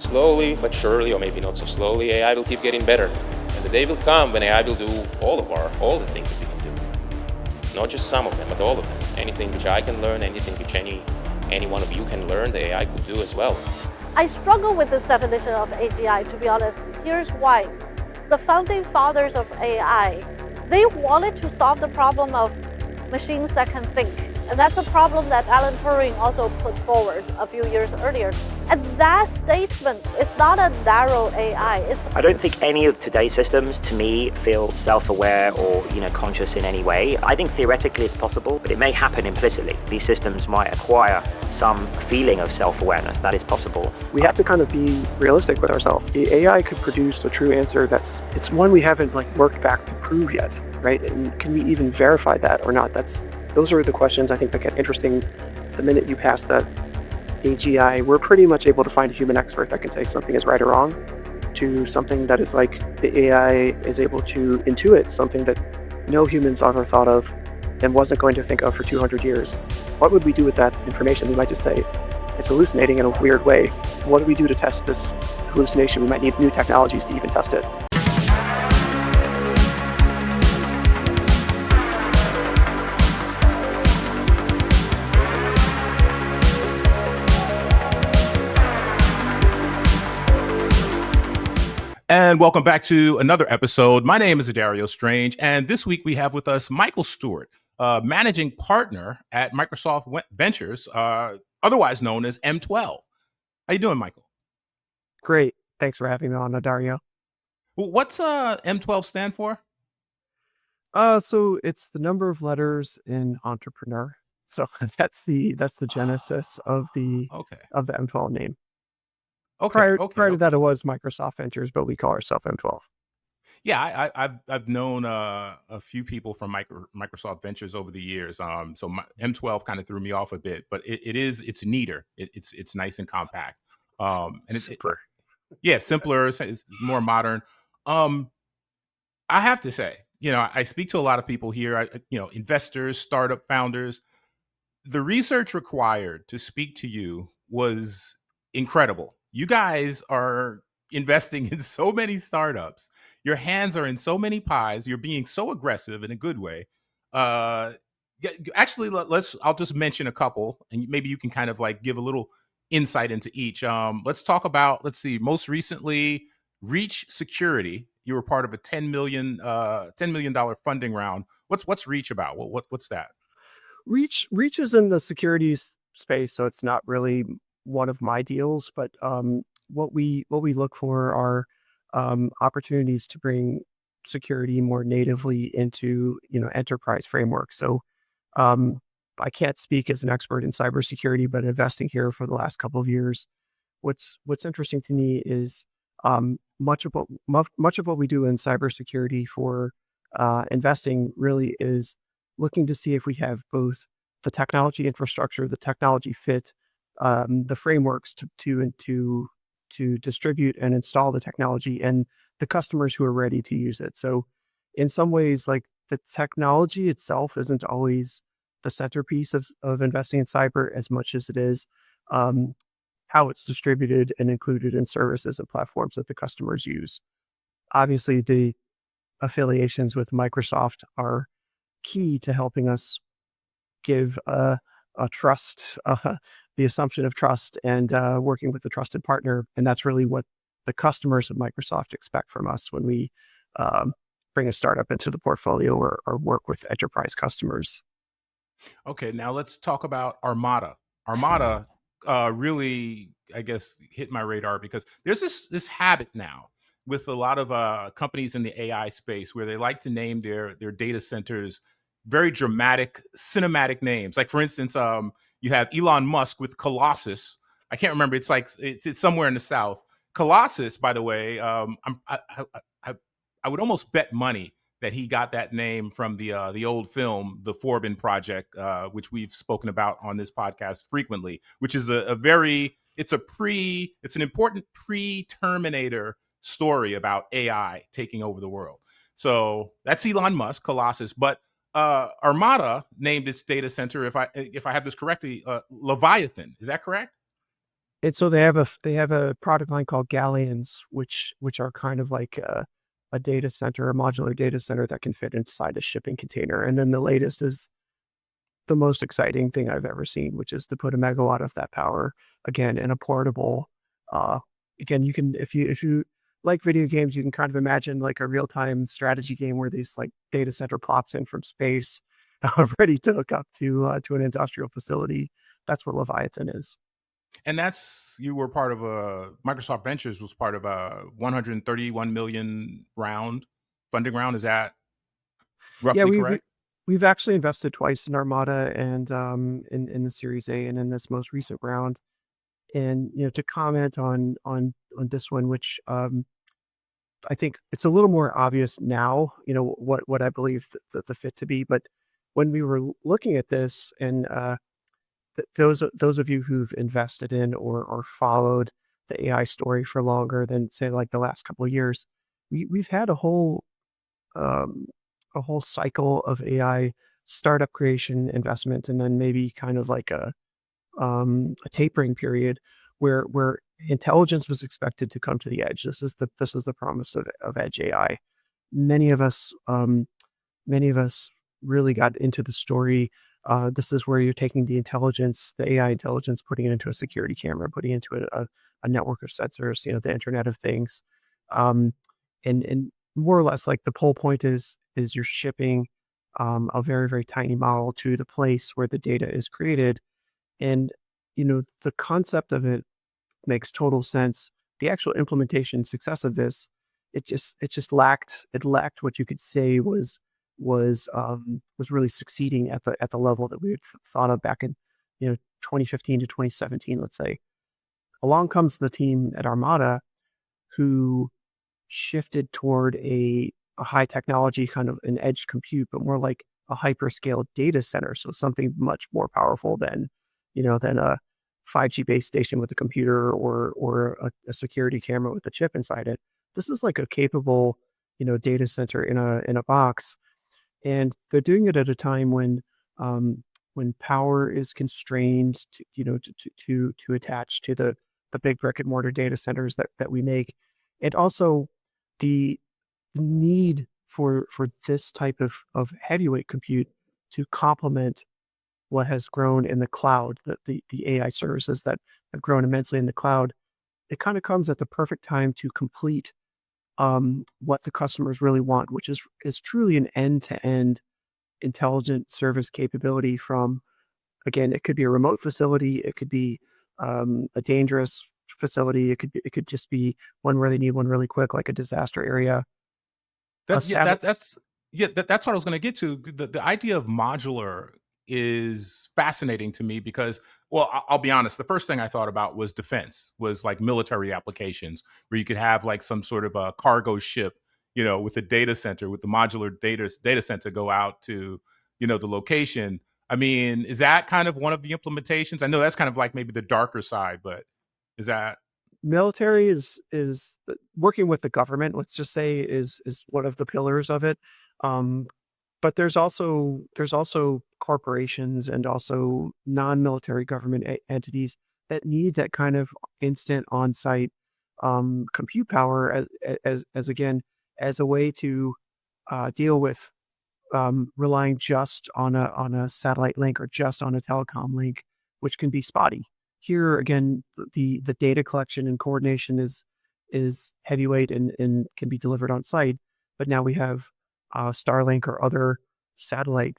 slowly but surely, or maybe not so slowly, AI will keep getting better. And the day will come when AI will do all the things that we can do. Not just some of them, but all of them. Anything which I can learn, anything which any one of you can learn, the AI could do as well. I struggle with this definition of AGI, to be honest. Here's why. The founding fathers of AI, they wanted to solve the problem of machines that can think. And that's a problem that Alan Turing also put forward a few years earlier. And that statement is not a narrow AI. I don't think any of today's systems, to me, feel self-aware or conscious in any way. I think theoretically it's possible, but it may happen implicitly. These systems might acquire some feeling of self-awareness. That is possible. We have to kind of be realistic with ourselves. The AI could produce a true answer it's one we haven't worked back to prove yet, right? And can we even verify that or not? Those are the questions I think that get interesting the minute you pass that AGI. We're pretty much able to find a human expert that can say something is right or wrong, to something that is like the AI is able to intuit something that no humans ever thought of and wasn't going to think of for 200 years. What would we do with that information? We might just say it's hallucinating in a weird way. What do we do to test this hallucination? We might need new technologies to even test it. And welcome back to another episode. My name is Adario Strange, and this week we have with us Michael Stewart, managing partner at Microsoft Ventures, otherwise known as M12. How you doing, Michael? Great. Thanks for having me on, Adario. What's M12 stand for? So it's the number of letters in entrepreneur. So that's the genesis of the M12 name. Prior to that, it was Microsoft Ventures, but we call ourselves M12. Yeah, I've known a few people from Microsoft Ventures over the years. So M12 kind of threw me off a bit, but it's neater. It's nice and compact. And it's simpler. Simpler. It's more modern. I have to say, I speak to a lot of people here. Investors, startup founders. The research required to speak to you was incredible. You guys are investing in so many startups. Your hands are in so many pies. You're being so aggressive in a good way. Actually, I'll just mention a couple, and maybe you can kind of give a little insight into each. Let's talk about, most recently, Reach Security. You were part of a $10 million funding round. What's Reach about? What's that? Reach is in the securities space, so it's not really one of my deals, but what we look for are opportunities to bring security more natively into enterprise frameworks. So I can't speak as an expert in cybersecurity, but investing here for the last couple of years, what's interesting to me is much of what we do in cybersecurity for investing really is looking to see if we have both the technology infrastructure, the technology fit, the frameworks to distribute and install the technology, and the customers who are ready to use it. So in some ways, the technology itself isn't always the centerpiece of investing in cyber as much as it is how it's distributed and included in services and platforms that the customers use. Obviously, the affiliations with Microsoft are key to helping us give a trust, the assumption of trust, and working with the trusted partner. And that's really what the customers of Microsoft expect from us when we bring a startup into the portfolio or work with enterprise customers. Okay, now let's talk about Armada. Armada really, I guess, hit my radar because there's this habit now with a lot of companies in the AI space where they like to name their data centers very dramatic, cinematic names. Like, for instance, you have Elon Musk with Colossus. I can't remember. It's somewhere in the South. Colossus, by the way, I would almost bet money that he got that name from the old film, The Forbin Project, which we've spoken about on this podcast frequently, which is it's an important pre-Terminator story about AI taking over the world. So that's Elon Musk, Colossus. But Armada named its data center, if I have this correctly, Leviathan. Is that correct? And so they have a product line called Galleons, which are kind of like a data center, a modular data center that can fit inside a shipping container. And then the latest is the most exciting thing I've ever seen, which is to put a megawatt of that power again in a portable. Uh, Again, you can if you like video games, you can kind of imagine like a real time strategy game where these like data center plops in from space, ready to hook up to an industrial facility. That's what Leviathan is. And that's you were part of a Microsoft Ventures was part of a 131 million round funding round. Is that Yeah, roughly correct? we've actually invested twice in Armada and in the Series A and in this most recent round. And to comment on this one, which I think it's a little more obvious now, what I believe the fit to be. But when we were looking at this, and those of you who've invested in or followed the AI story for longer than say like the last couple of years, we've had um, a whole cycle of AI startup creation investment, and then maybe kind of like a tapering period where intelligence was expected to come to the edge. This is the promise of edge AI. Many of us many of us really got into the story. This is where you're taking the intelligence, the AI intelligence, putting it into a security camera, putting it into a network of sensors, the Internet of Things. Um, and more or less like the whole point is you're shipping a very, very tiny model to the place where the data is created. And, the concept of it makes total sense. The actual implementation success of this, it lacked what you could say was really succeeding at the level that we had thought of back in 2015 to 2017, let's say. Along comes the team at Armada who shifted toward a high technology kind of an edge compute, but more like a hyperscale data center. So something much more powerful than a 5G base station with a computer or a security camera with a chip inside it. This is like a capable, data center in a box, and they're doing it at a time when power is constrained to attach to the big brick and mortar data centers that we make, and also the need for this type of heavyweight compute to complement what has grown in the cloud, the AI services that have grown immensely in the cloud. It kind of comes at the perfect time to complete what the customers really want, which is truly an end-to-end intelligent service capability. From again, it could be a remote facility, it could be a dangerous facility, it could just be one where they need one really quick, like a disaster area. A Yeah, satellite. that's what I was going to get to. The idea of modular is fascinating to me because, well, I'll be honest. The first thing I thought about was defense, was like military applications where you could have like some sort of a cargo ship, with a data center, with the modular data center go out to, the location. I mean, is that kind of one of the implementations? I know that's kind of like maybe the darker side, but is that Military is working with the government, let's just say, is one of the pillars of it. Um, but there's also corporations and also non-military government entities that need that kind of instant on-site compute power as again as a way to deal with relying just on a satellite link or just on a telecom link, which can be spotty. Here again, the data collection and coordination is heavyweight and can be delivered on site. But now we have Starlink or other satellite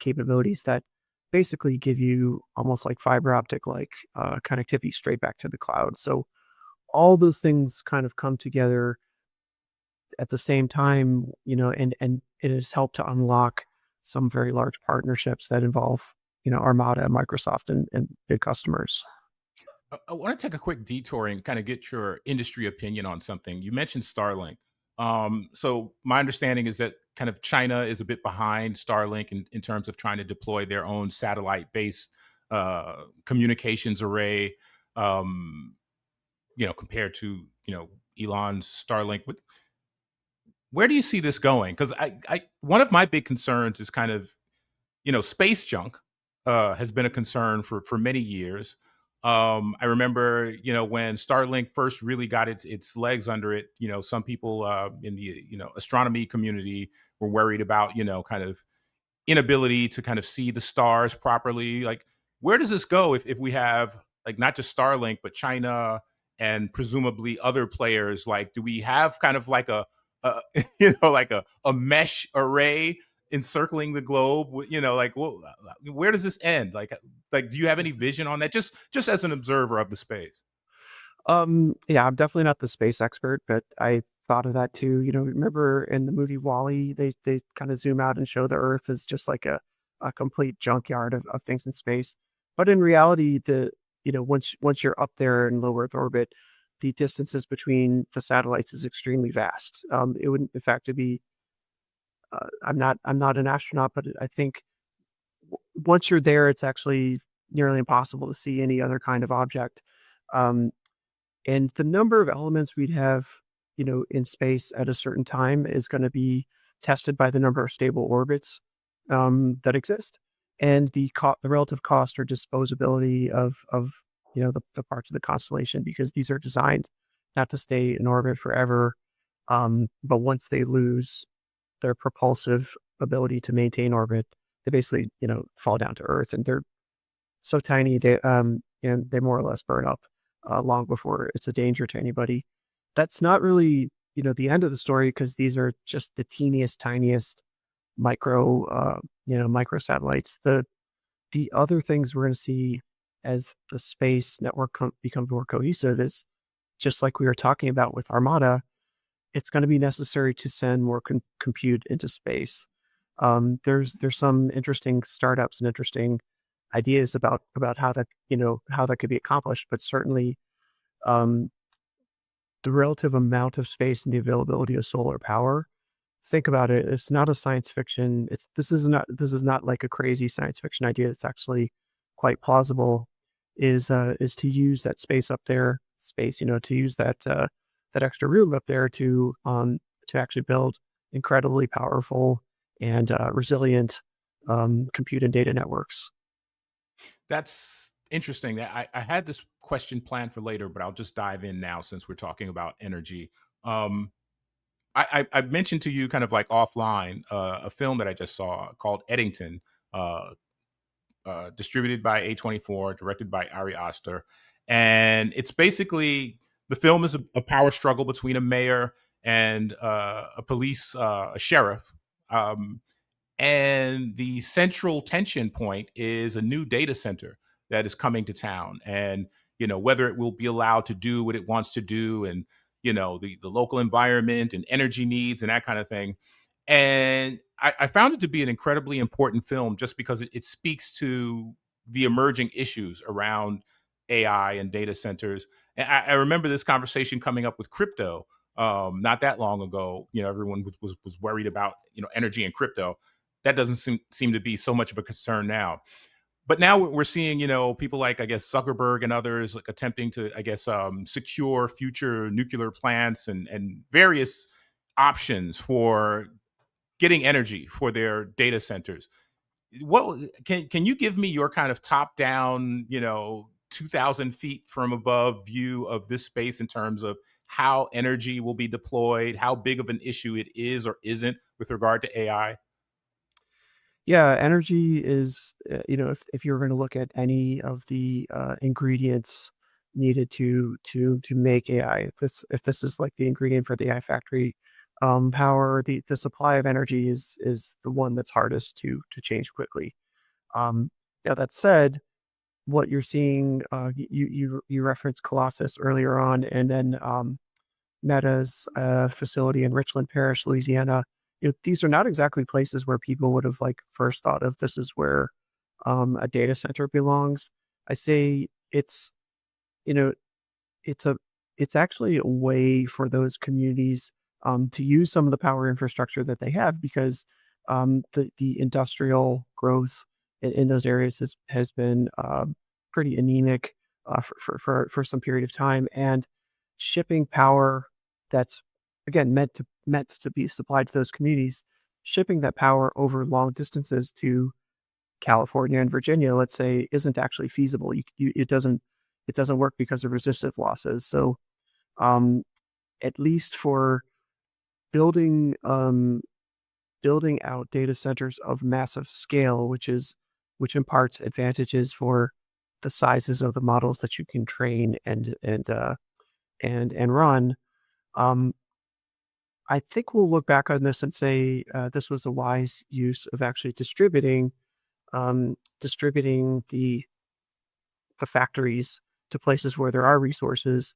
capabilities that basically give you almost like fiber optic like connectivity straight back to the cloud. So all those things kind of come together at the same time, and it has helped to unlock some very large partnerships that involve, Armada, Microsoft, and big customers. I want to take a quick detour and kind of get your industry opinion on something. You mentioned Starlink. So my understanding is that kind of China is a bit behind Starlink in terms of trying to deploy their own satellite-based communications array, um, compared to Elon's Starlink. Where do you see this going? Because one of my big concerns is kind of space junk has been a concern for many years. I remember, when Starlink first really got its legs under it, some people in the astronomy community were worried about kind of inability to kind of see the stars properly. Like, where does this go if we have like not just Starlink but China and presumably other players? Like, do we have kind of like a like a mesh array encircling the globe? Like, where does this end? Like, do you have any vision on that? Just as an observer of the space. Yeah, I'm definitely not the space expert, but I thought of that too. Remember in the movie Wall-E, they kind of zoom out and show the Earth as just like a complete junkyard of things in space. But in reality, once you're up there in low Earth orbit, the distances between the satellites is extremely vast. It would, in fact, to be. I'm not an astronaut, but I think once you're there, it's actually nearly impossible to see any other kind of object. Um, and the number of elements we'd have, in space at a certain time is going to be tested by the number of stable orbits that exist, and the relative cost or disposability of the parts of the constellation, because these are designed not to stay in orbit forever, but once they lose their propulsive ability to maintain orbit, they basically fall down to Earth, and they're so tiny they more or less burn up long before it's a danger to anybody. That's not really the end of the story, because these are just the teeniest, tiniest micro satellites. The other things we're going to see as the space network becomes more cohesive is, just like we were talking about with Armada, it's going to be necessary to send more compute into space. There's some interesting startups and interesting ideas about how that could be accomplished, but certainly um, the relative amount of space and the availability of solar power. Think about it. It's not a science fiction. This is not like a crazy science fiction idea. It's actually quite plausible. Is to use that space up there, to use that extra room up there to actually build incredibly powerful and resilient compute and data networks. That's interesting. I had this question planned for later, but I'll just dive in now since we're talking about energy. Um, I mentioned to you kind of like offline a film that I just saw called Eddington, uh, distributed by A24, directed by Ari Aster. And it's basically the film is a power struggle between a mayor and a police, a sheriff. Um, and the central tension point is a new data center that is coming to town. And, whether it will be allowed to do what it wants to do, and, the local environment and energy needs and that kind of thing. And I found it to be an incredibly important film just because it speaks to the emerging issues around AI and data centers. And I remember this conversation coming up with crypto not that long ago. Everyone was worried about energy and crypto. That doesn't seem to be so much of a concern now. But now we're seeing, people like, I guess, Zuckerberg and others like attempting to, I guess, secure future nuclear plants and various options for getting energy for their data centers. What can you give me your kind of top down, 2,000 feet from above view of this space in terms of how energy will be deployed, how big of an issue it is or isn't with regard to AI? Yeah, energy is, if you're going to look at any of the ingredients needed to make AI, if this is like the ingredient for the AI factory, power, the supply of energy is the one that's hardest to change quickly. Um, Now that said, what you're seeing, you referenced Colossus earlier on, and then Meta's facility in Richland Parish, Louisiana. These are not exactly places where people would have like first thought of this is where a data center belongs. I say you know it's a it's actually a way for those communities to use some of the power infrastructure that they have, because the industrial growth in those areas has been pretty anemic for some period of time, and shipping power that's again meant to be supplied to those communities, shipping that power over long distances to California and Virginia, let's say, isn't actually feasible. It doesn't it doesn't work because of resistive losses. So um, at least for building building out data centers of massive scale, which imparts advantages for the sizes of the models that you can train and run. Um, I think we'll look back on this and say this was a wise use of actually distributing the factories to places where there are resources,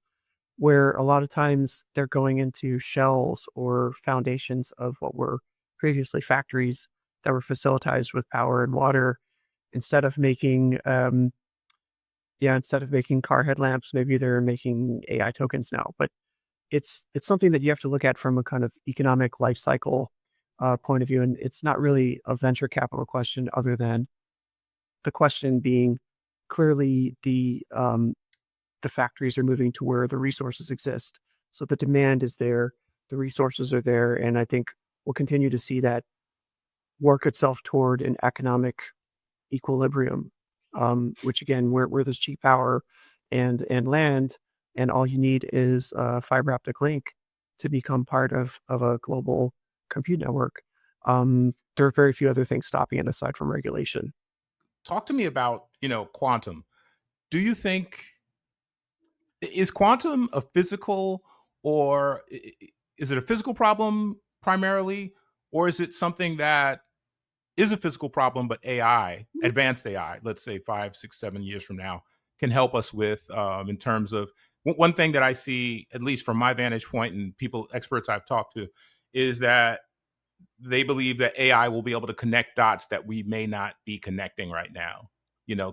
where a lot of times they're going into shells or foundations of what were previously factories that were facilitized with power and water. Instead of making instead of making car headlamps, maybe they're making AI tokens now. But it's something that you have to look at from a kind of economic life cycle point of view, and it's not really a venture capital question, other than the question being clearly the factories are moving to where the resources exist. So the demand is there, the resources are there, and I think we'll continue to see that work itself toward an economic equilibrium, which again, where there's cheap power and land, and all you need is a fiber optic link to become part of a global compute network. There are very few other things stopping it aside from regulation. Talk to me about, quantum. Do you think is quantum a physical, or is it a physical problem primarily, or is it something that is a physical problem, but AI, advanced AI, let's say 5, 6, 7 years from now, can help us with, in terms of one thing that I see, at least from my vantage point and experts I've talked to, is that they believe that AI will be able to connect dots that we may not be connecting right now.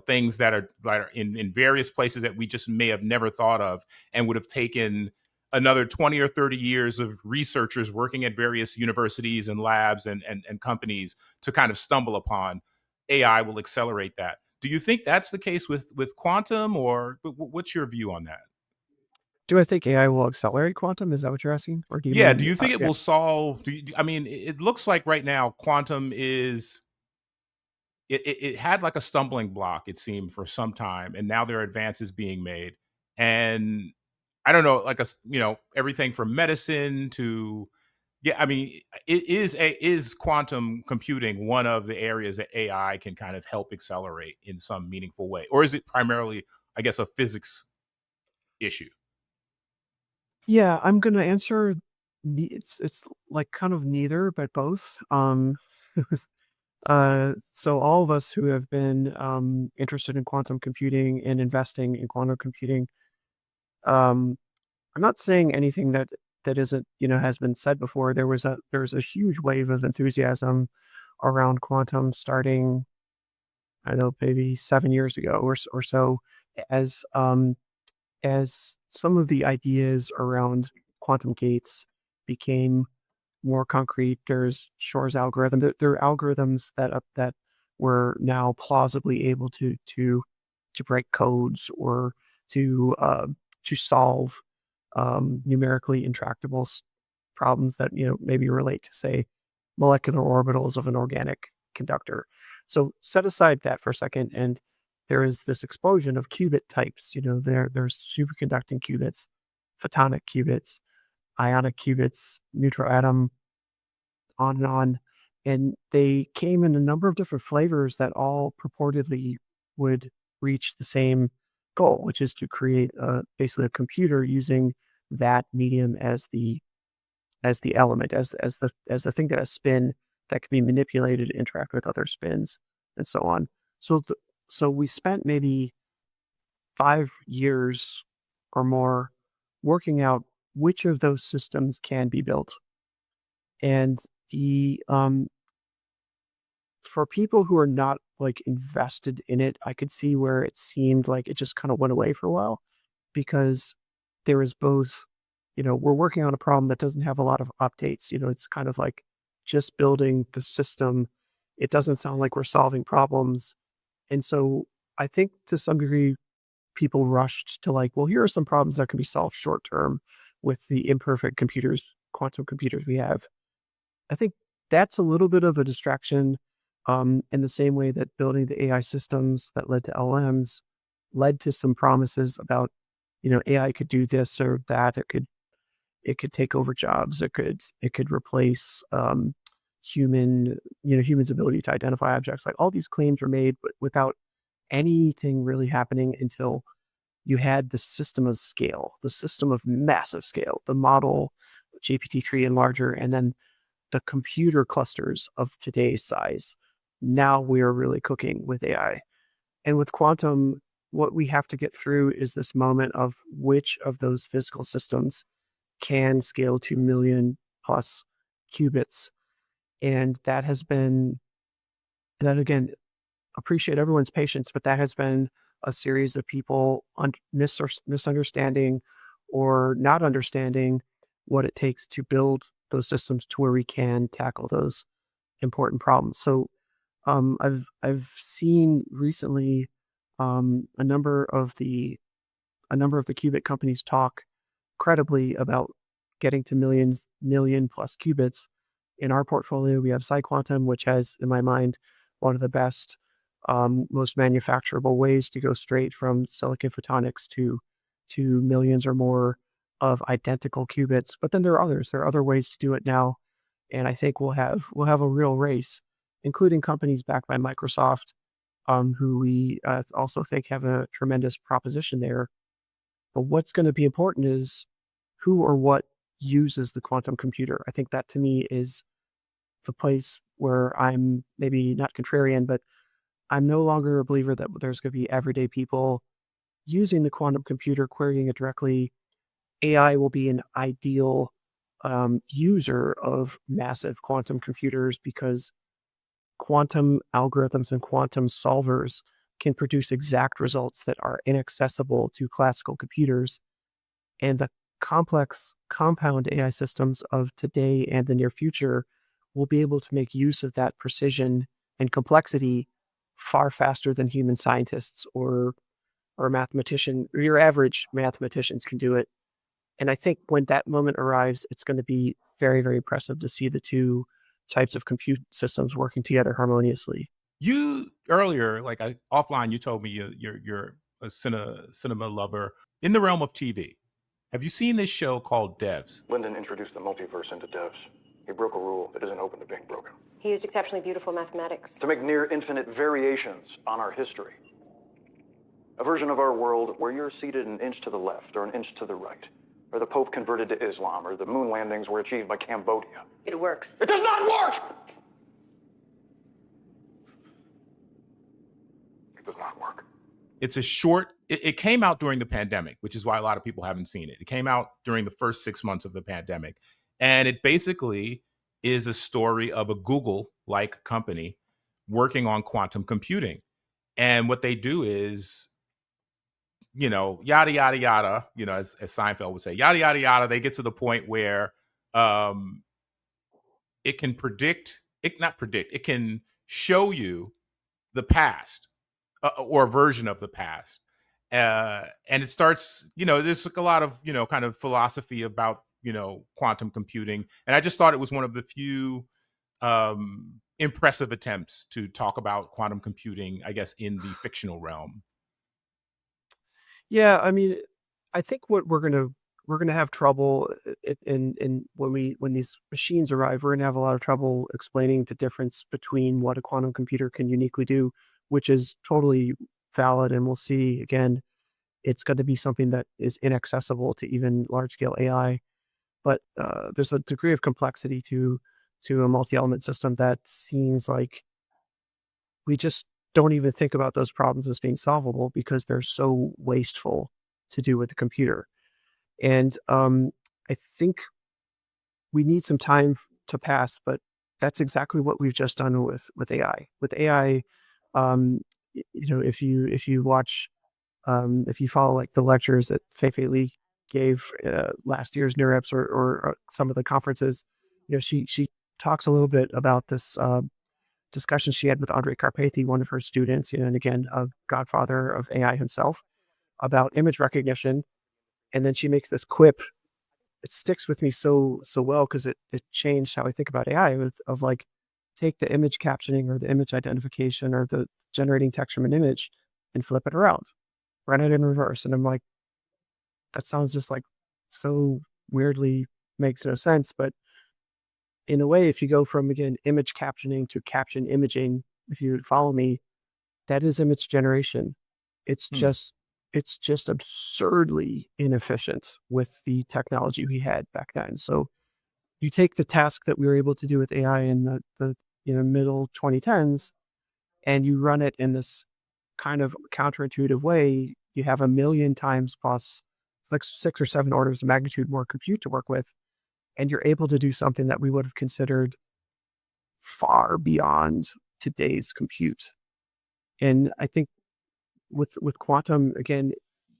Things that are in various places that we just may have never thought of, and would have taken another 20 or 30 years of researchers working at various universities and labs and companies to kind of stumble upon. AI will accelerate that. Do you think that's the case with quantum, or what's your view on that? Do I think AI will accelerate quantum? Is that what you're asking? Or do you Yeah, do mean, you think it yeah. will solve? I mean, it looks like right now quantum is it had like a stumbling block, it seemed, for some time, and now there are advances being made. And I don't know, like everything from medicine to, yeah, I mean, is quantum computing one of the areas that AI can kind of help accelerate in some meaningful way, or is it primarily, I guess, a physics issue? Yeah, I'm gonna answer it's like kind of neither, but both. So all of us who have been interested in quantum computing and investing in quantum computing, um, I'm not saying anything that isn't, has been said before. There was a huge wave of enthusiasm around quantum starting, I don't know, maybe 7 years ago or so, as as some of the ideas around quantum gates became more concrete. There's Shor's algorithm. There are algorithms that were now plausibly able to break codes or to solve numerically intractable problems that maybe relate to, say, molecular orbitals of an organic conductor. So set aside that for a second, and there is this explosion of qubit types. There's superconducting qubits, photonic qubits, ionic qubits, neutral atom, on and on. And they came in a number of different flavors that all purportedly would reach the same goal, which is to create basically a computer using that medium as the element, as the thing that has spin that can be manipulated to interact with other spins and so on. So we spent maybe 5 years or more working out which of those systems can be built. And the for people who are not like invested in it, I could see where it seemed like it just kind of went away for a while, because there was both, we're working on a problem that doesn't have a lot of updates. It's kind of like just building the system. It doesn't sound like we're solving problems. And so I think to some degree, people rushed to like, well, here are some problems that can be solved short term with the imperfect computers, quantum computers we have. I think that's a little bit of a distraction, in the same way that building the AI systems that led to LLMs led to some promises about, AI could do this or that. It could take over jobs. It could replace humans' ability to identify objects. Like all these claims were made, but without anything really happening until you had the system of scale, the system of massive scale, the model GPT-3 and larger, and then the computer clusters of today's size. Now we're really cooking with AI. And with quantum, what we have to get through is this moment of which of those physical systems can scale to million plus qubits. And that has been, that again, appreciate everyone's patience, but that has been a series of people misunderstanding or not understanding what it takes to build those systems to where we can tackle those important problems. So I've seen recently a number of the qubit companies talk credibly about getting to million plus qubits. In our portfolio, we have PsiQuantum, which has, in my mind, one of the best, most manufacturable ways to go straight from silicon photonics to millions or more of identical qubits. But then there are others. There are other ways to do it now, and I think we'll have a real race, including companies backed by Microsoft, who we also think have a tremendous proposition there. But what's going to be important is who or what uses the quantum computer. I think that to me is the place where I'm maybe not contrarian, but I'm no longer a believer that there's going to be everyday people using the quantum computer, querying it directly. AI will be an ideal user of massive quantum computers because quantum algorithms and quantum solvers can produce exact results that are inaccessible to classical computers. And the complex compound AI systems of today and the near future will be able to make use of that precision and complexity far faster than human scientists or mathematician, or your average mathematicians can do it. And I think when that moment arrives, it's going to be very, very impressive to see the two types of compute systems working together harmoniously. You earlier, offline, you told me you're a cinema lover in the realm of TV. Have you seen this show called Devs? Lyndon introduced the multiverse into devs. He broke a rule that isn't open to being broken. He used exceptionally beautiful mathematics To make near infinite variations on our history. A version of our world where you're seated an inch to the left or an inch to the right, or the Pope converted to Islam, or the moon landings were achieved by Cambodia. It works. It does not work! It does not work. It's a short, it came out during the pandemic, which is why a lot of people haven't seen it. It came out during the first 6 months of the pandemic. And it basically is a story of a Google-like company working on quantum computing. And what they do is, yada, yada, yada, as Seinfeld would say, yada, yada, yada. They get to the point where it can it can show you the past or a version of the past. And it starts, there's a lot of, kind of philosophy about, quantum computing. And I just thought it was one of the few impressive attempts to talk about quantum computing, I guess, in the fictional realm. Yeah, I mean, I think what we're gonna have trouble in when these machines arrive, we're gonna have a lot of trouble explaining the difference between what a quantum computer can uniquely do, which is totally valid, and we'll see again, it's going to be something that is inaccessible to even large scale AI. But there's a degree of complexity to a multi-element system that seems like we just don't even think about those problems as being solvable because they're so wasteful to do with the computer. And I think we need some time to pass, but that's exactly what we've just done with AI. With AI, if you watch, if you follow like the lectures that Fei Li gave last year's NeurIPS or some of the conferences, she talks a little bit about this discussion she had with Andre Karpathy, one of her students, and again, a godfather of AI himself, about image recognition. And then she makes this quip. It sticks with me so well because it changed how I think about AI of like, take the image captioning or the image identification or the generating text from an image and flip it around. run it in reverse. And I'm like, that sounds just like so weirdly makes no sense. But in a way, if you go from, again, image captioning to caption imaging, if you follow me, that is image generation. It's Hmm. just it's just absurdly inefficient with the technology we had back then. So you take the task that we were able to do with AI in the middle 2010s, and you run it in this kind of counterintuitive way. You have a million times plus, it's like 6 or 7 orders of magnitude more compute to work with, and you're able to do something that we would have considered far beyond today's compute. And I think with quantum, again,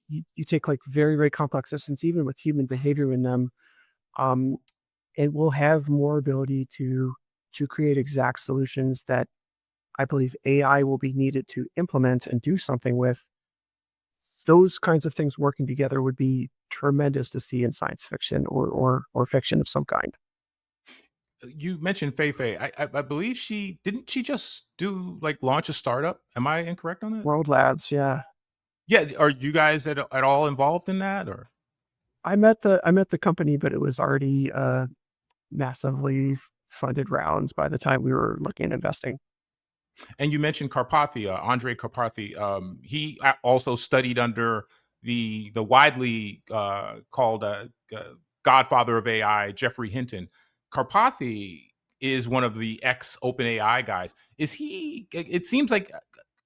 you take like very, very complex systems, even with human behavior in them, um, and we'll have more ability to create exact solutions that I believe AI will be needed to implement and do something with. Those kinds of things working together would be tremendous to see in science fiction or fiction of some kind. You mentioned Fei Fei. I believe she just do like launch a startup. Am I incorrect on that? World Labs, yeah. Yeah. Are you guys at all involved in that, or? I met the company, but it was already massively funded rounds by the time we were looking at investing. And you mentioned Karpathy, Andre Karpathy. He also studied under the widely called Godfather of AI, Jeffrey Hinton. Karpathy is one of the ex OpenAI guys. Is he? It seems like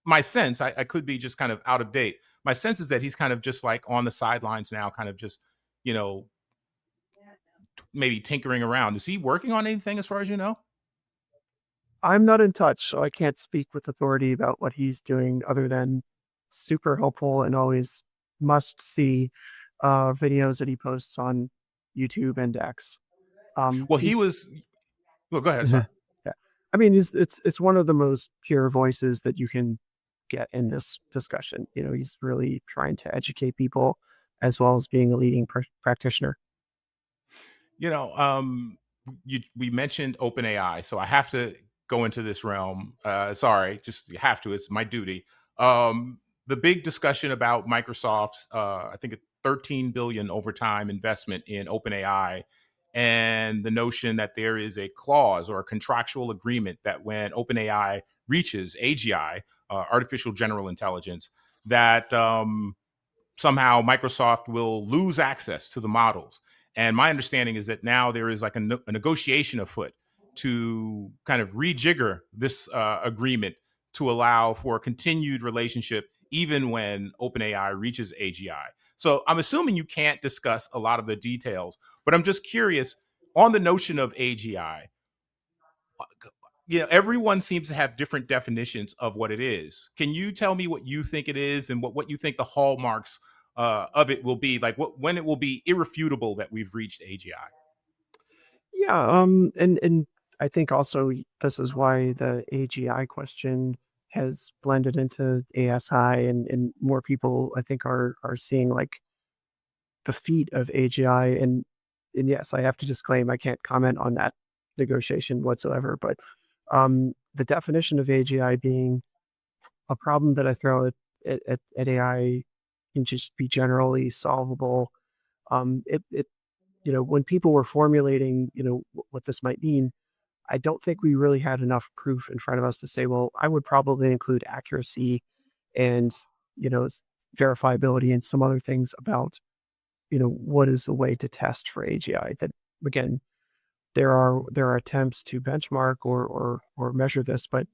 my sense. I could be just kind of out of date. My sense is that he's kind of just like on the sidelines now, kind of just you know maybe tinkering around. Is he working on anything as far as you know? I'm not in touch, so I can't speak with authority about what he's doing other than super helpful and always must see videos that he posts on YouTube and X. Well, he He's was. Well, go ahead. yeah. Sorry. I mean, it's one of the most pure voices that you can get in this discussion. He's really trying to educate people as well as being a leading practitioner. You know, we mentioned OpenAI, so I have to go into this realm. Sorry, just you have to. It's my duty. The big discussion about Microsoft's, I think, 13 billion over time investment in OpenAI, and the notion that there is a clause or a contractual agreement that when OpenAI reaches AGI, artificial general intelligence, that somehow Microsoft will lose access to the models. And my understanding is that now there is like a negotiation afoot to kind of rejigger this agreement to allow for a continued relationship even when OpenAI reaches AGI. So I'm assuming you can't discuss a lot of the details, but I'm just curious on the notion of AGI. Everyone seems to have different definitions of what it is. Can you tell me what you think it is and what you think the hallmarks of it will be? Like when it will be irrefutable that we've reached AGI? Yeah, and I think also this is why the AGI question has blended into ASI, and more people I think are seeing like the feat of AGI, and yes, I have to disclaim I can't comment on that negotiation whatsoever, but the definition of AGI being a problem that I throw at AI can just be generally solvable. It when people were formulating, what this might mean, I don't think we really had enough proof in front of us to say, well, I would probably include accuracy and, verifiability and some other things about, what is the way to test for AGI. That again, there are attempts to benchmark or measure this, but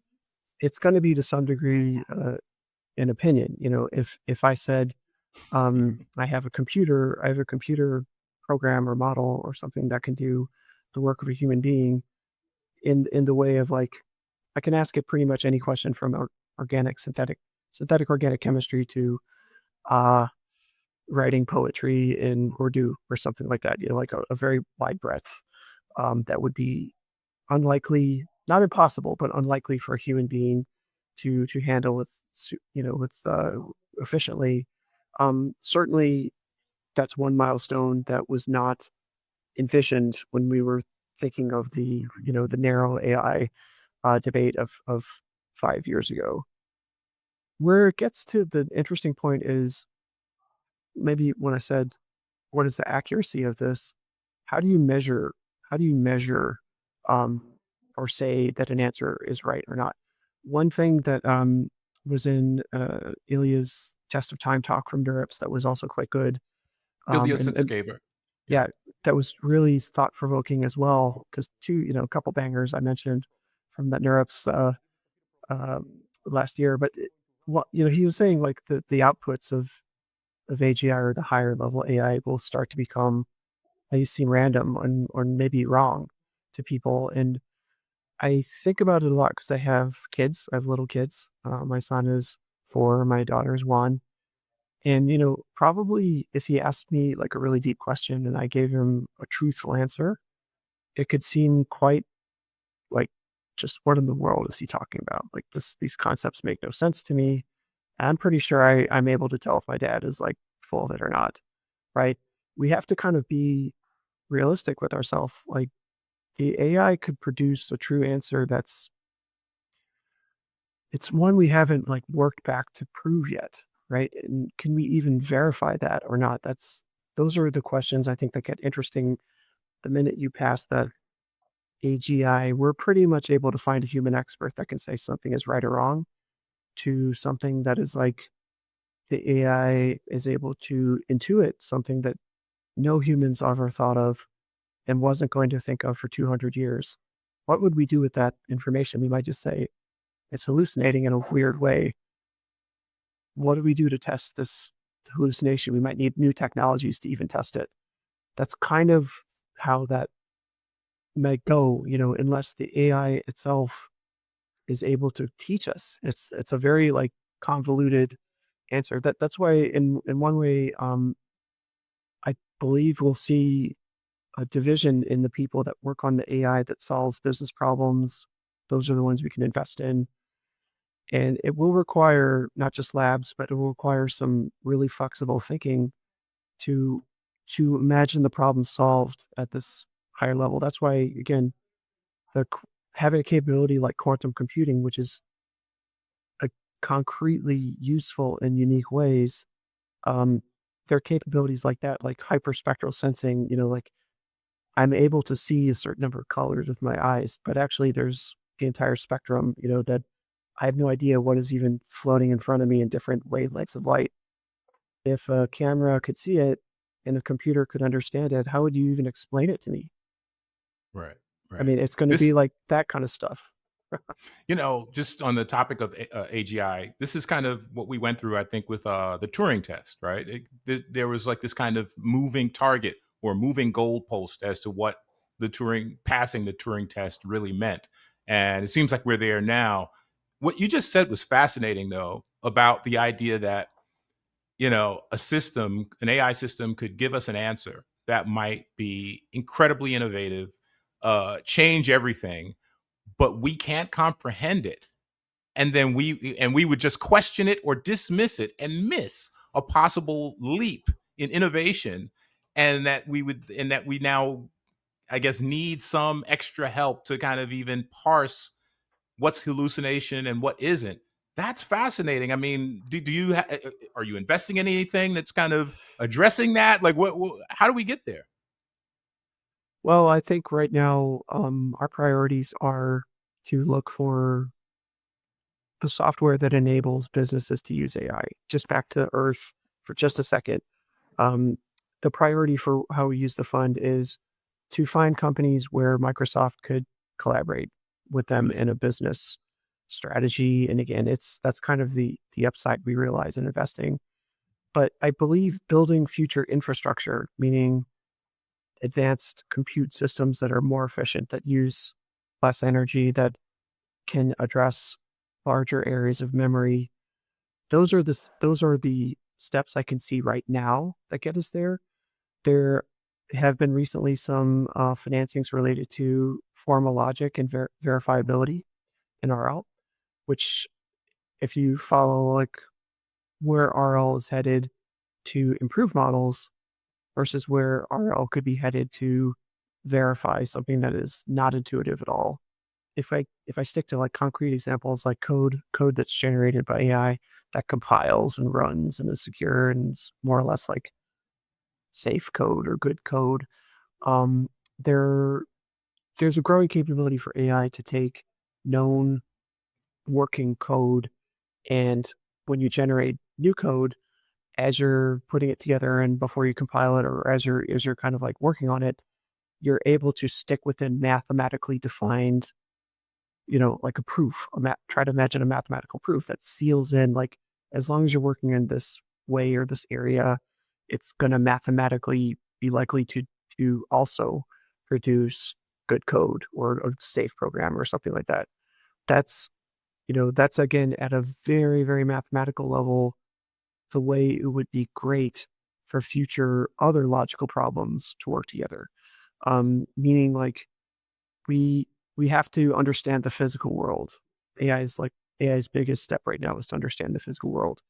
it's going to be to some degree an opinion. If I said I have a computer program or model or something that can do the work of a human being in the way of like I can ask it pretty much any question from organic synthetic organic chemistry to uh writing poetry in Urdu or something like that. Like a very wide breadth that would be unlikely, not impossible, but unlikely for a human being to handle with efficiently. Certainly, that's one milestone that was not envisioned when we were thinking of the narrow AI debate of 5 years ago. Where it gets to the interesting point is maybe when I said, what is the accuracy of this? How do you measure, how do you measure, um, or say that an answer is right or not? One thing that was in Ilya's test of time talk from NeurIPS that was also quite good. Ilya And Sutskever. Yeah. yeah, that was really thought provoking as well. Because a couple bangers I mentioned from that NeurIPS uh, last year. But he was saying like the outputs of AGI or the higher level AI will start to become, they seem random or maybe wrong to people. And I think about it a lot because I have kids. I have little kids. My son is 4, my daughter is 1. And, probably if he asked me like a really deep question and I gave him a truthful answer, it could seem quite like, just what in the world is he talking about? Like these concepts make no sense to me. I'm pretty sure I'm able to tell if my dad is like full of it or not. Right. We have to kind of be realistic with ourselves. Like the AI could produce a true answer it's one we haven't like worked back to prove yet, right? And can we even verify that or not? Those are the questions I think that get interesting the minute you pass that AGI. We're pretty much able to find a human expert that can say something is right or wrong to something that is like the AI is able to intuit something that no humans ever thought of and wasn't going to think of for 200 years. What would we do with that information? We might just say it's hallucinating in a weird way. What do we do to test this hallucination? We might need new technologies to even test it. That's kind of how that might go, unless the AI itself is able to teach us. It's a very like convoluted answer. That's why in one way, I believe we'll see a division in the people that work on the AI that solves business problems. Those are the ones we can invest in. And it will require not just labs, but it will require some really flexible thinking to imagine the problem solved at this higher level. That's why, again, having a capability like quantum computing, which is a concretely useful in unique ways, there are capabilities like that, like hyperspectral sensing, like I'm able to see a certain number of colors with my eyes, but actually there's the entire spectrum, that I have no idea what is even floating in front of me in different wavelengths of light. If a camera could see it and a computer could understand it, how would you even explain it to me? Right. I Right. mean, it's going to be This, like that kind of stuff. just on the topic of AGI, this is kind of what we went through, I think, with the Turing test, right? There was like this kind of moving target or moving goalpost as to what passing the Turing test really meant. And it seems like we're there now. What you just said was fascinating, though, about the idea that, an AI system could give us an answer that might be incredibly innovative, change everything, but we can't comprehend it, and then we would just question it or dismiss it and miss a possible leap in innovation, and that we now, I guess, need some extra help to kind of even parse what's hallucination and what isn't. That's fascinating. I mean, do you are you investing in anything that's kind of addressing that? Like, how do we get there? Well, I think right now, our priorities are to look for the software that enables businesses to use AI. Just back to Earth for just a second. Um, the priority for how we use the fund is to find companies where Microsoft could collaborate with them in a business strategy. And again, that's kind of the upside we realize in investing. But I believe building future infrastructure, meaning advanced compute systems that are more efficient, that use less energy, that can address larger areas of memory. Those are the steps I can see right now that get us there. There have been recently some financings related to formal logic and verifiability in RL, which if you follow like where RL is headed to improve models versus where RL could be headed to verify something that is not intuitive at all. If I stick to like concrete examples like code that's generated by AI, that compiles and runs and is secure and is more or less like safe code or good code. Um, there there's a growing capability for AI to take known working code, and when you generate new code, as you're putting it together and before you compile it, or as you're kind of like working on it, you're able to stick within mathematically defined, like a proof. Try to imagine a mathematical proof that seals in, like, as long as you're working in this way or this area, it's going to mathematically be likely to also produce good code or a safe program or something like that. That's that's again at a very, very mathematical level, the way it would be great for future other logical problems to work together. Meaning, like, we we have to understand the physical world. AI's biggest step right now is to understand the physical world.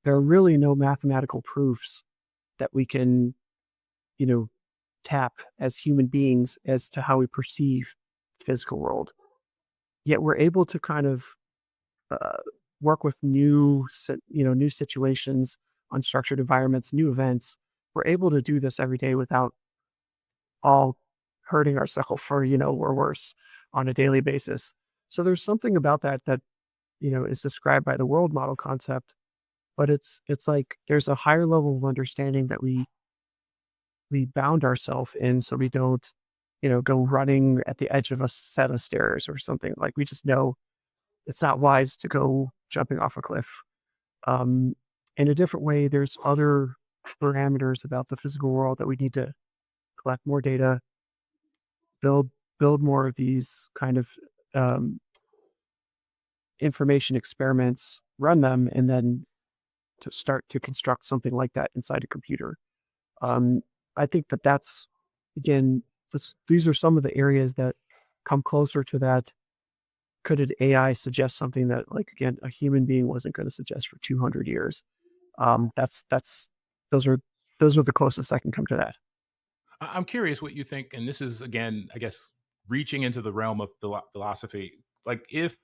There are really no mathematical proofs that we can, you know, tap as human beings as to how we perceive the physical world. Yet we're able to kind of uh, work with new situations, unstructured environments, new events. We're able to do this every day without all hurting ourselves for, or worse on a daily basis. So there's something about that is described by the world model concept, but it's like there's a higher level of understanding that we bound ourselves in, so we don't, go running at the edge of a set of stairs or something. Like, we just know it's not wise to go jumping off a cliff. Um, in a different way, there's other parameters about the physical world that we need to collect more data, build build more of these kind of um, information experiments, run them, and then to start to construct something like that inside a computer. Um, I think that's again, these are some of the areas that come closer to that. Could an AI suggest something that, like, again, a human being wasn't going to suggest for 200 years? That's those are those are the closest I can come to that. I'm curious what you think, and this is again, I guess, reaching into the realm of philosophy. Like, if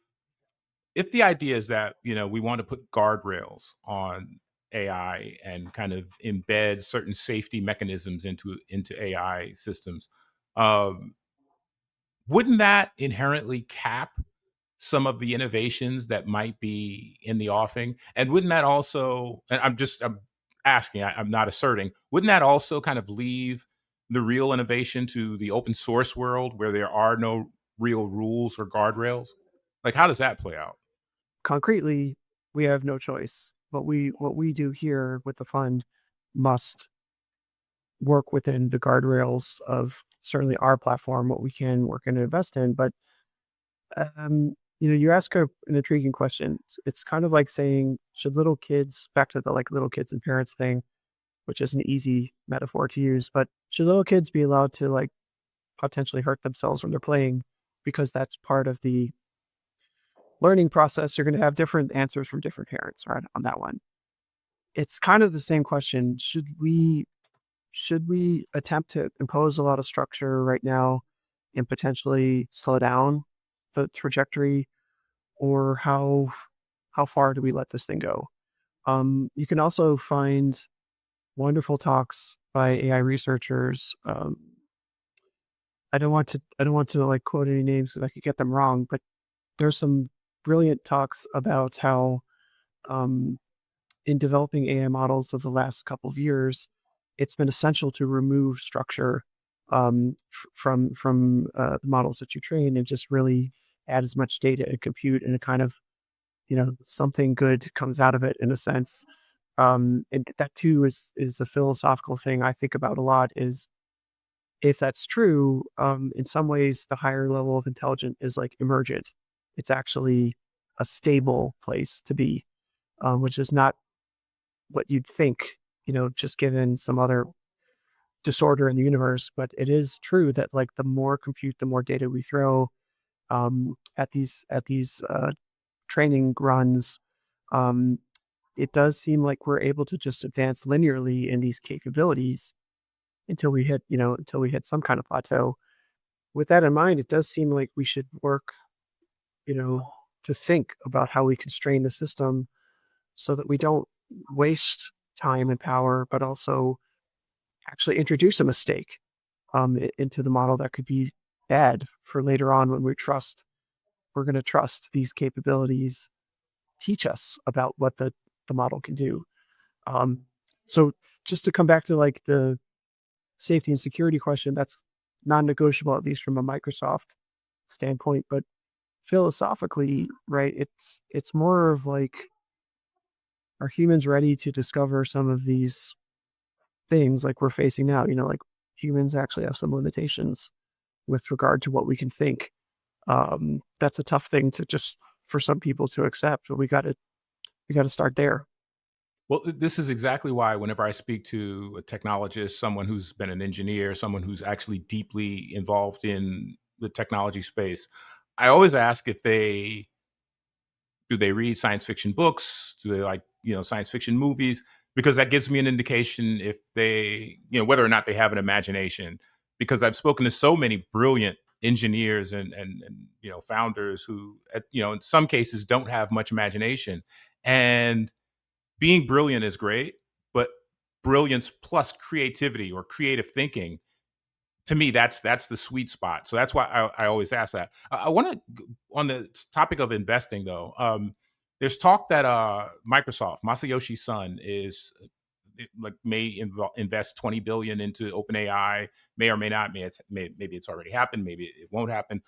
the idea is that we want to put guardrails on AI and kind of embed certain safety mechanisms into AI systems, um, wouldn't that inherently cap some of the innovations that might be in the offing? And wouldn't that also, and I'm asking, I'm not asserting, wouldn't that also kind of leave the real innovation to the open source world where there are no real rules or guardrails? Like, how does that play out? Concretely, we have no choice. What we do here with the fund must work within the guardrails of certainly our platform, what we can work and invest in. But you ask an intriguing question. It's kind of like saying, should little kids, back to the like little kids and parents thing, which is an easy metaphor to use, but should little kids be allowed to, like, potentially hurt themselves when they're playing because that's part of the learning process? You're going to have different answers from different parents, right, on that one. It's kind of the same question. Should we attempt to impose a lot of structure right now and potentially slow down the trajectory, or how far do we let this thing go? You can also find wonderful talks by AI researchers. I don't want to like quote any names because I could get them wrong, but there's some brilliant talks about how um, in developing AI models of the last couple of years, it's been essential to remove structure from the models that you train and just really add as much data and compute, and a kind of, something good comes out of it in a sense. And that too is a philosophical thing I think about a lot. Is, if that's true, in some ways the higher level of intelligence is like emergent. It's actually a stable place to be, which is not what you'd think, just given some other disorder in the universe. But it is true that, like, the more compute, the more data we throw at these training runs, um, it does seem like we're able to just advance linearly in these capabilities until we hit some kind of plateau. With that in mind, it does seem like we should work, you know, to think about how we constrain the system so that we don't waste time and power, but also actually introduce a mistake into the model that could be bad for later on when we're going to trust these capabilities teach us about what the model can do. Um, so just to come back to like the safety and security question, that's non-negotiable, at least from a Microsoft standpoint. But philosophically, right, it's more of like, are humans ready to discover some of these things like we're facing now? Like humans actually have some limitations with regard to what we can think. That's a tough thing to just for some people to accept, but we got to start there. Well, this is exactly why whenever I speak to a technologist, someone who's been an engineer, someone who's actually deeply involved in the technology space, I always ask if they do they read science fiction books? Do they like, science fiction movies? Because that gives me an indication if they, whether or not they have an imagination. Because I've spoken to so many brilliant engineers and founders who, in some cases, don't have much imagination. And being brilliant is great, but brilliance plus creativity or creative thinking, to me, that's the sweet spot. So that's why I always ask that. I want to, on the topic of investing though, there's talk that Microsoft, Masayoshi Son, is like invest 20 billion into OpenAI, may or may not, maybe it's already happened, maybe it won't happen.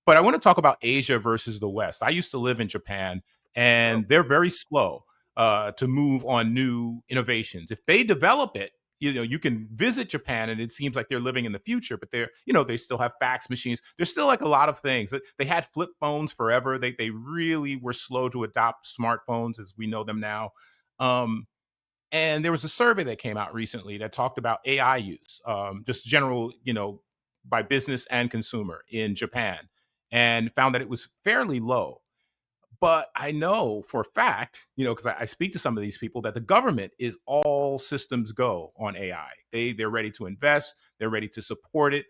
But I want to talk about Asia versus the West. I used to live in Japan, and they're very slow to move on new innovations. If they develop it, you can visit Japan, and it seems like they're living in the future. But they still have fax machines. There's still like a lot of things. They had flip phones forever. They really were slow to adopt smartphones as we know them now. Um, and there was a survey that came out recently that talked about AI use, just general, by business and consumer in Japan, and found that it was fairly low. But I know for a fact, because I speak to some of these people, that the government is all systems go on AI. They're ready to invest. They're ready to support it.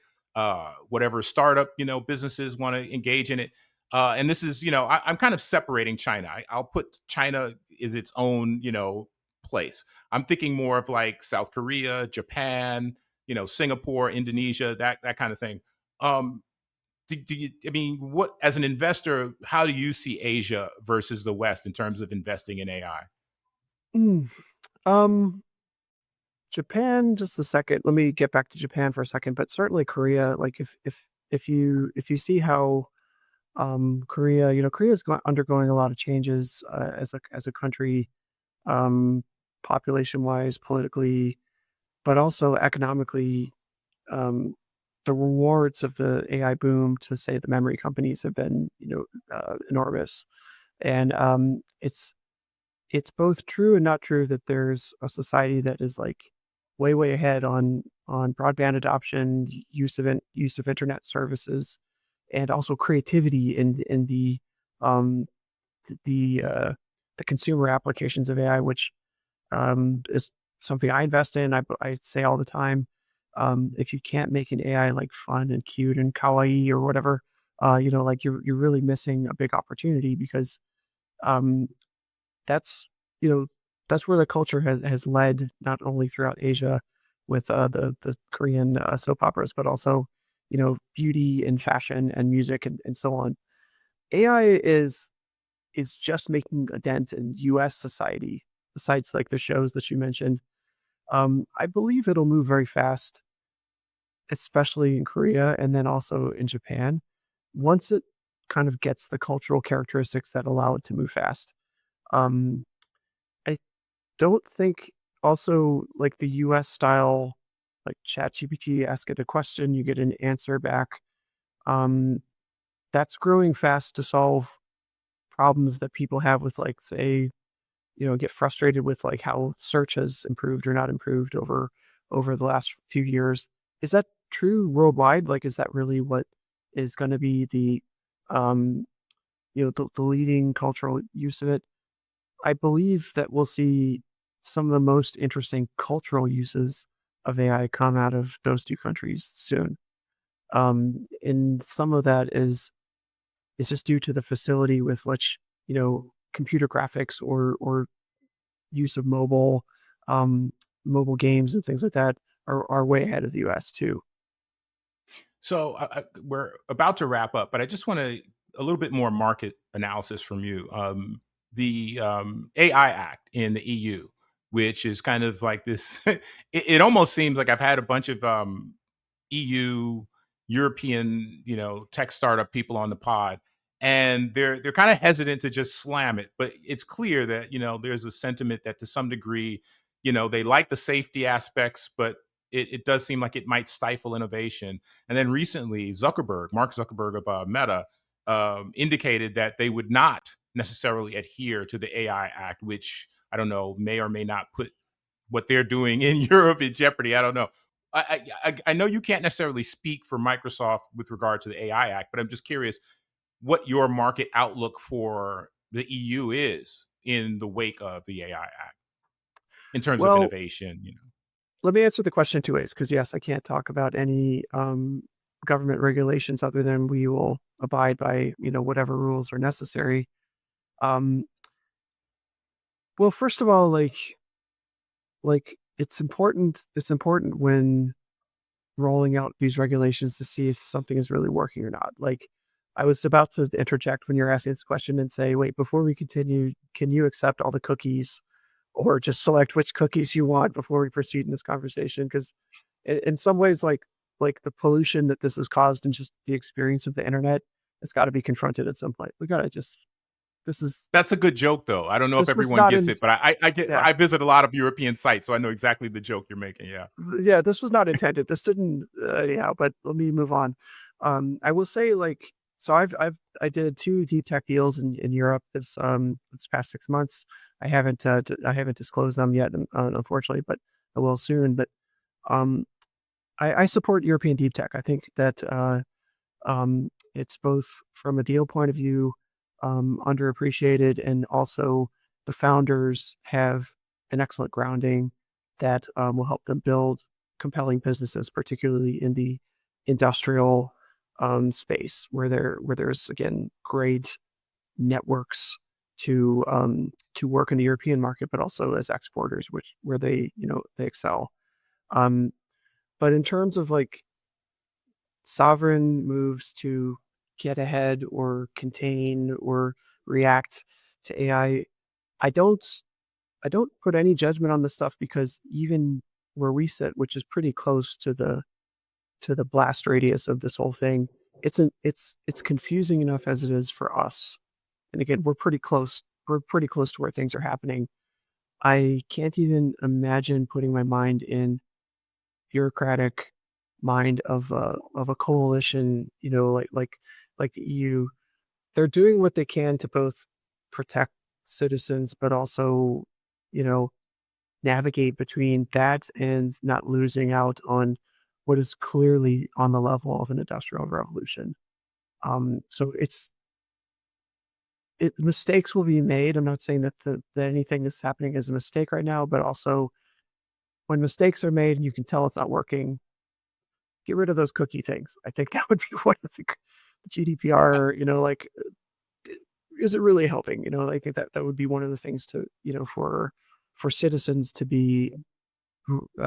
Whatever startup businesses want to engage in it. And this is I'm kind of separating China. I'll put China is its own place. I'm thinking more of like South Korea, Japan, Singapore, Indonesia, that kind of thing. Um, I mean, what as an investor, how do you see Asia versus the West in terms of investing in AI? Mm, um, Japan, just a second. Let me get back to Japan for a second, but certainly Korea. Like if you see how Korea, Korea is undergoing a lot of changes as a country, um, population wise, politically, but also economically. Um, the rewards of the AI boom, to say the memory companies, have been enormous, and it's both true and not true that there's a society that is like way ahead on broadband adoption, use of internet services, and also creativity in um the consumer applications of AI, which is something I invest in. I say all the time, if you can't make an AI like fun and cute and kawaii or whatever, like you're really missing a big opportunity, because um, that's you know that's where the culture has led, not only throughout Asia with the Korean soap operas, but also beauty and fashion and music and so on. AI is just making a dent in U.S. society. Besides like the shows that you mentioned, I believe it'll move very fast, especially in Korea and then also in Japan, once it kind of gets the cultural characteristics that allow it to move fast. Um, I don't think also like the US style, like ChatGPT, ask it a question, you get an answer back. Um, that's growing fast to solve problems that people have with, like, say, get frustrated with like how search has improved or not improved over the last few years. Is that true worldwide? Like, is that really what is going to be um, the leading cultural use of it? I believe that we'll see some of the most interesting cultural uses of AI come out of those two countries soon. And some of that is just due to the facility with which computer graphics or use of mobile games and things like that are way ahead of the US too. So we're about to wrap up, but I just want a little bit more market analysis from you. The AI Act in the EU, which is kind of like this, it almost seems like I've had a bunch of EU, European, tech startup people on the pod, and they're kind of hesitant to just slam it. But it's clear that there's a sentiment that to some degree, they like the safety aspects, but it does seem like it might stifle innovation. And then recently, Mark Zuckerberg of Meta, indicated that they would not necessarily adhere to the AI Act, which I don't know may or may not put what they're doing in Europe in jeopardy. I don't know. I know you can't necessarily speak for Microsoft with regard to the AI Act, but I'm just curious what your market outlook for the EU is in the wake of the AI Act in terms of Well, innovation. let me answer the question two ways, because yes, I can't talk about any government regulations other than we will abide by whatever rules are necessary. Um, well, first of all, like it's important. It's important when rolling out these regulations to see if something is really working or not. Like, I was about to interject when you're asking this question and say, wait, before we continue, can you accept all the cookies or just select which cookies you want before we proceed in this conversation? Because in some ways, like the pollution that this has caused and just the experience of the internet, it's got to be confronted at some point. We got to just, That's a good joke, though. I don't know if this was everyone not gets in, it, but yeah, I visit a lot of European sites, so I know exactly the joke you're making. Yeah. yeah, this was not intended. This didn't, yeah, but let me move on. I will say, like, so I did 2 deep tech deals in Europe this past 6 months. I haven't disclosed them yet, unfortunately, but I will soon. But um, I support European deep tech. I think that it's both from a deal point of view, underappreciated, and also the founders have an excellent grounding that will help them build compelling businesses, particularly in the industrial space where there's again great networks to work in the European market, but also as exporters, where they excel. Um, but in terms of like sovereign moves to get ahead or contain or react to AI, I don't put any judgment on this stuff, because even where we sit, which is pretty close to the blast radius of this whole thing, it's confusing enough as it is for us. And again, we're pretty close. We're pretty close to where things are happening. I can't even imagine putting my mind in bureaucratic mind of a coalition, like the EU. They're doing what they can to both protect citizens, but also, you know, navigate between that and not losing out on what is clearly on the level of an industrial revolution. So mistakes will be made. I'm not saying that anything that's happening is a mistake right now, but also when mistakes are made and you can tell it's not working, get rid of those cookie things. I think that would be one of the GDPR, is it really helping? Like that would be one of the things to, for citizens to be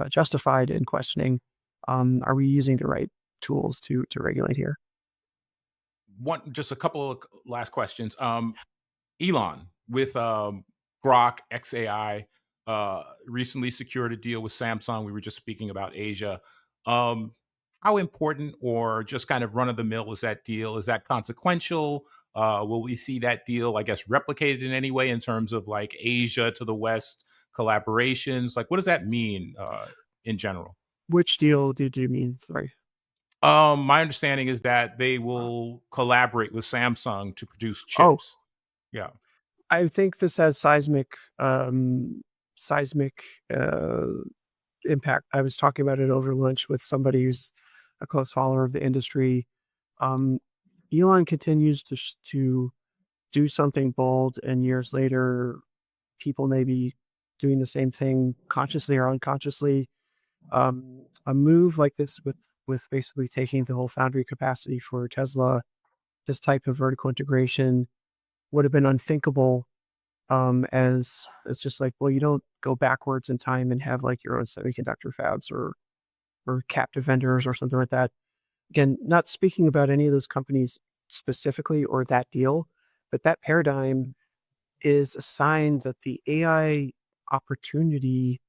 justified in questioning, are we using the right tools to regulate here? Just a couple of last questions. Elon with Grok XAI recently secured a deal with Samsung. We were just speaking about Asia. How important or just kind of run of the mill is that deal? Is that consequential? Will we see that deal, I guess, replicated in any way in terms of like Asia to the West collaborations? Like, what does that mean in general? Which deal did you mean? Sorry. My understanding is that they will collaborate with Samsung to produce Oh, chips. Yeah. I think this has seismic uh, impact. I was talking about it over lunch with somebody who's a close follower of the industry. Um, Elon continues to do something bold, and years later, people may be doing the same thing consciously or unconsciously. A move like this with basically taking the whole foundry capacity for Tesla, this type of vertical integration would have been unthinkable as it's just like, well, you don't go backwards in time and have like your own semiconductor fabs or captive vendors or something like that. Again, not speaking about any of those companies specifically or that deal, but that paradigm is a sign that the AI opportunity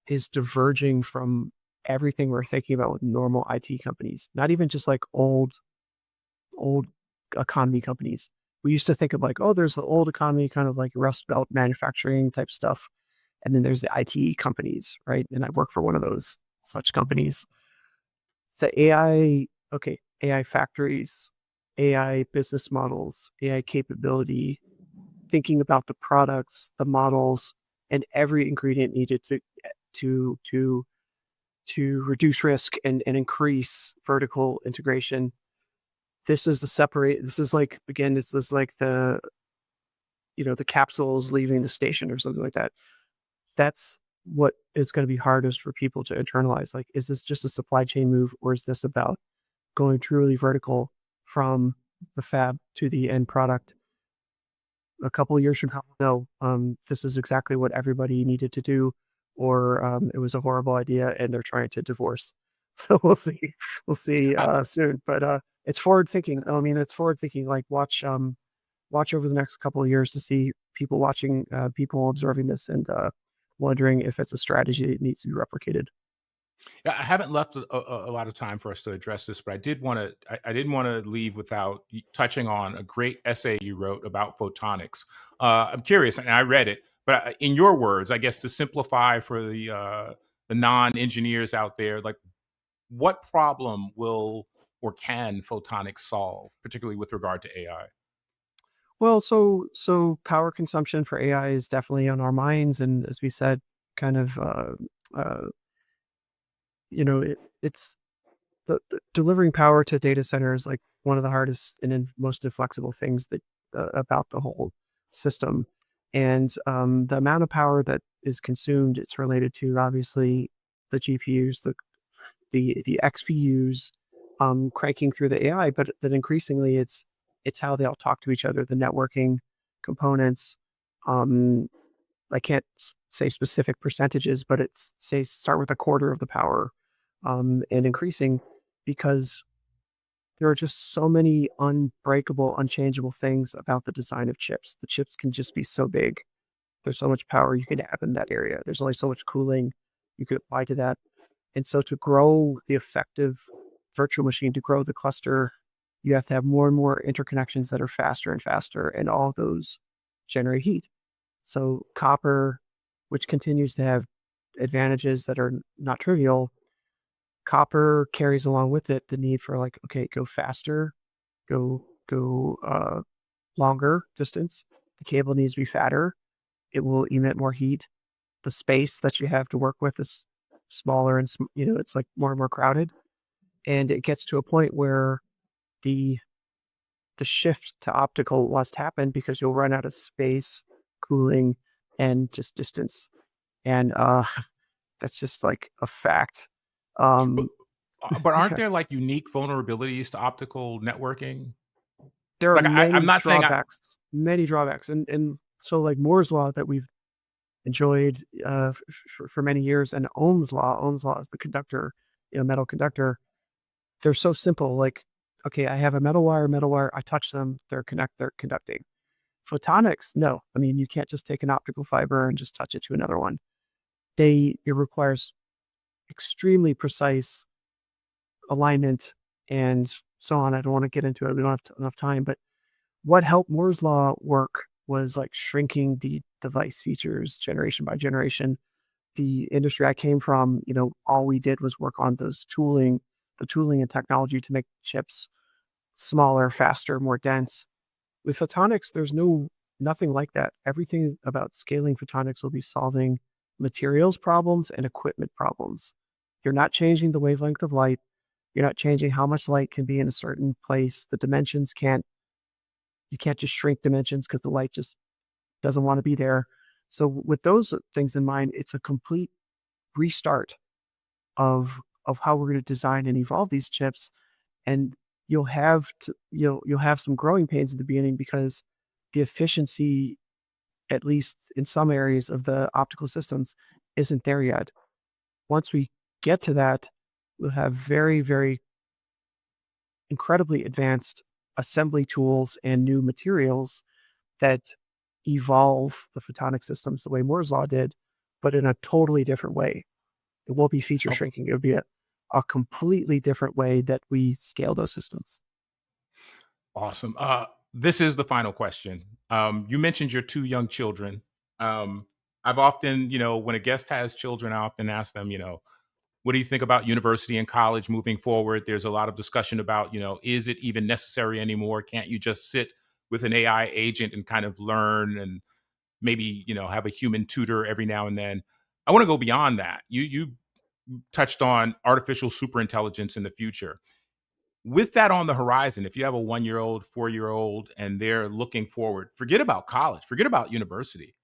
is diverging from everything we're thinking about with normal IT companies, not even just like old economy companies. We used to think of like, oh, there's the old economy, kind of like Rust Belt manufacturing type stuff. And then there's the IT companies, right? And I work for one of those such companies. The AI, okay, AI factories, AI business models, AI capability, thinking about the products, the models, and every ingredient needed to to to reduce risk and increase vertical integration. This is the separate. This is like, again, this is like the, the capsules leaving the station or something like that. That's what is going to be hardest for people to internalize. Like, is this just a supply chain move, or is this about going truly vertical from the fab to the end product? A couple of years from now, no, this is exactly what everybody needed to do, or it was a horrible idea and they're trying to divorce. So we'll see. We'll see soon. But it's forward thinking. I mean, it's forward thinking. Like watch over the next couple of years to see people watching, people observing this and wondering if it's a strategy that needs to be replicated. Yeah, I haven't left a lot of time for us to address this, but I did want to. I didn't want to leave without touching on a great essay you wrote about photonics. I'm curious, and I read it, but in your words, I guess to simplify for the non-engineers out there, like what problem will or can photonics solve, particularly with regard to AI? Well, so power consumption for AI is definitely on our minds, and as we said, kind of uh, it's the delivering power to data centers like one of the hardest and most inflexible things that about the whole system. And the amount of power that is consumed, it's related to obviously the GPUs, the XPUs, cranking through the AI, but then increasingly it's how they all talk to each other, the networking components. Um, I can't say specific percentages, but it's say start with a quarter of the power, and increasing because there are just so many unbreakable, unchangeable things about the design of chips. The chips can just be so big. There's so much power you can have in that area. There's only so much cooling you could apply to that. And so to grow the effective virtual machine, to grow the cluster, you have to have more and more interconnections that are faster and faster, and all of those generate heat. So copper, which continues to have advantages that are not trivial, copper carries along with it the need for like, okay, go faster, go longer distance. The cable needs to be fatter. It will emit more heat. The space that you have to work with is smaller and it's like more and more crowded. And it gets to a point where the the shift to optical must happen because you'll run out of space, cooling, and just distance. And that's just like a fact. But Um, but aren't yeah, there like unique vulnerabilities to optical networking? there are Like I'm many not saying many drawbacks, and so like Moore's law that we've enjoyed for many years, and Ohm's law is the conductor, metal conductor. They're so simple. Like, okay, I have a metal wire. I touch them, they're conducting. Photonics, no. I mean, you can't just take an optical fiber and just touch it to another one. It requires extremely precise alignment and so on. I don't want to get into it. We don't have enough time, but what helped Moore's law work was like shrinking the device features generation by generation. The industry I came from, all we did was work on the tooling and technology to make chips smaller, faster, more dense. With photonics, there's nothing like that. Everything about scaling photonics will be solving materials problems and equipment problems. You're not changing the wavelength of light. You're not changing how much light can be in a certain place. The dimensions you can't just shrink dimensions because the light just doesn't want to be there. So with those things in mind, it's a complete restart of how we're going to design and evolve these chips. And you'll have some growing pains at the beginning because the efficiency at least in some areas of the optical systems, isn't there yet. Once we get to that, we'll have very, very incredibly advanced assembly tools and new materials that evolve the photonic systems the way Moore's law did, but in a totally different way. It won't be feature Oh, shrinking. It would be a completely different way that we scale those systems. awesome. This is the final question. You mentioned your two young children. I've often, when a guest has children, I often ask them, what do you think about university and college moving forward? There's a lot of discussion about, is it even necessary anymore? Can't you just sit with an AI agent and kind of learn and maybe, have a human tutor every now and then? I want to go beyond that. You touched on artificial superintelligence in the future. With that on the horizon, if you have a 1-year old, 4-year old, and they're looking forward, forget about college, forget about university.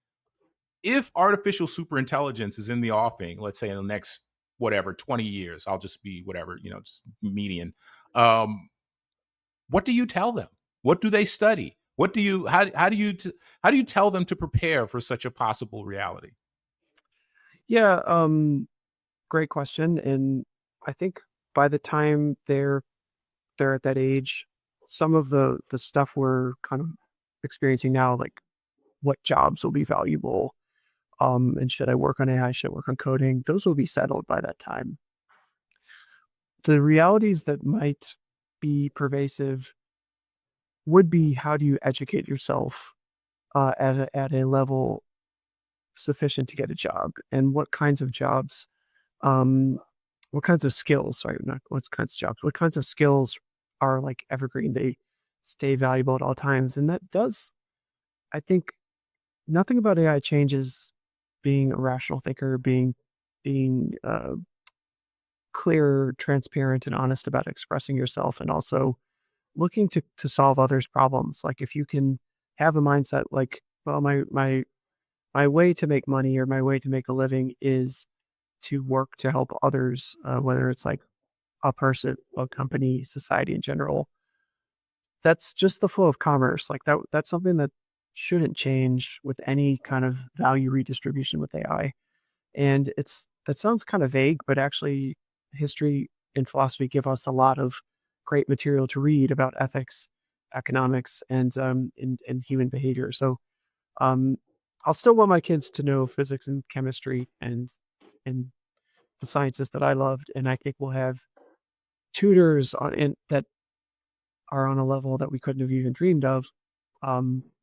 If artificial superintelligence is in the offing, let's say in the next whatever 20 years, I'll just be whatever, just median. Um, what do you tell them? What do they study? What do you how do you tell them to prepare for such a possible reality? Yeah, great question. And I think by the time they're at that age, some of the stuff we're kind of experiencing now, like what jobs will be valuable, and should I work on AI, should I work on coding, those will be settled by that time. The realities that might be pervasive would be how do you educate yourself at a level sufficient to get a job, and what kinds of jobs, um, what kinds of skills, sorry, not what kinds of jobs, what kinds of skills are like evergreen, they stay valuable at all times. And that does, I think, nothing about AI changes being a rational thinker, being clear, transparent, and honest about expressing yourself, and also looking to solve others' problems. Like if you can have a mindset like, well, my way to make money or my way to make a living is to work to help others, whether it's like a person, a company, society in general. That's just the flow of commerce. Like that's something that shouldn't change with any kind of value redistribution with AI. And that sounds kind of vague, but actually history and philosophy give us a lot of great material to read about ethics, economics, and human behavior. So um, I'll still want my kids to know physics and chemistry and the sciences that I loved, and I think we'll have tutors that are on a level that we couldn't have even dreamed of,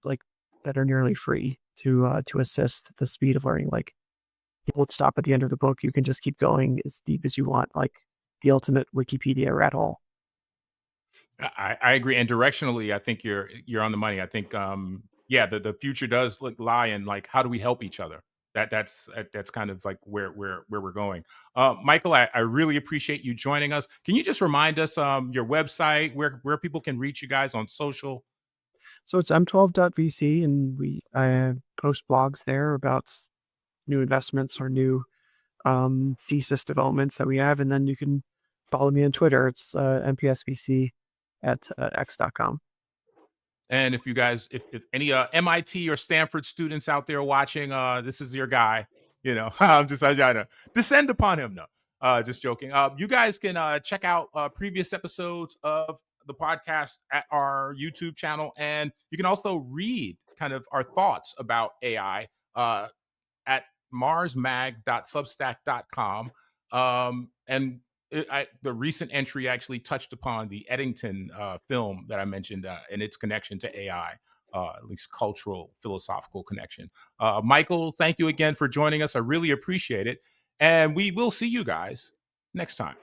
like that are nearly free to assist the speed of learning. Like it won't stop at the end of the book. You can just keep going as deep as you want, like the ultimate Wikipedia rat hole. I agree, and directionally, I think you're on the money. I think, yeah, the future does lie in like how do we help each other. That's kind of like where we're going. Michael, I really appreciate you joining us. Can you just remind us your website, where people can reach you guys on social? So it's m12.vc, and I post blogs there about new investments or new thesis developments that we have. And then you can follow me on Twitter. It's mpsvc at x.com. And if you guys, if any MIT or Stanford students out there watching, this is your guy. I'm just I gotta descend upon him. No, just joking. You guys can check out previous episodes of the podcast at our YouTube channel, and you can also read kind of our thoughts about AI at marsmag.substack.com. And the recent entry actually touched upon the Eddington film that I mentioned and its connection to AI, at least cultural, philosophical connection. Michael, thank you again for joining us. I really appreciate it. And we will see you guys next time.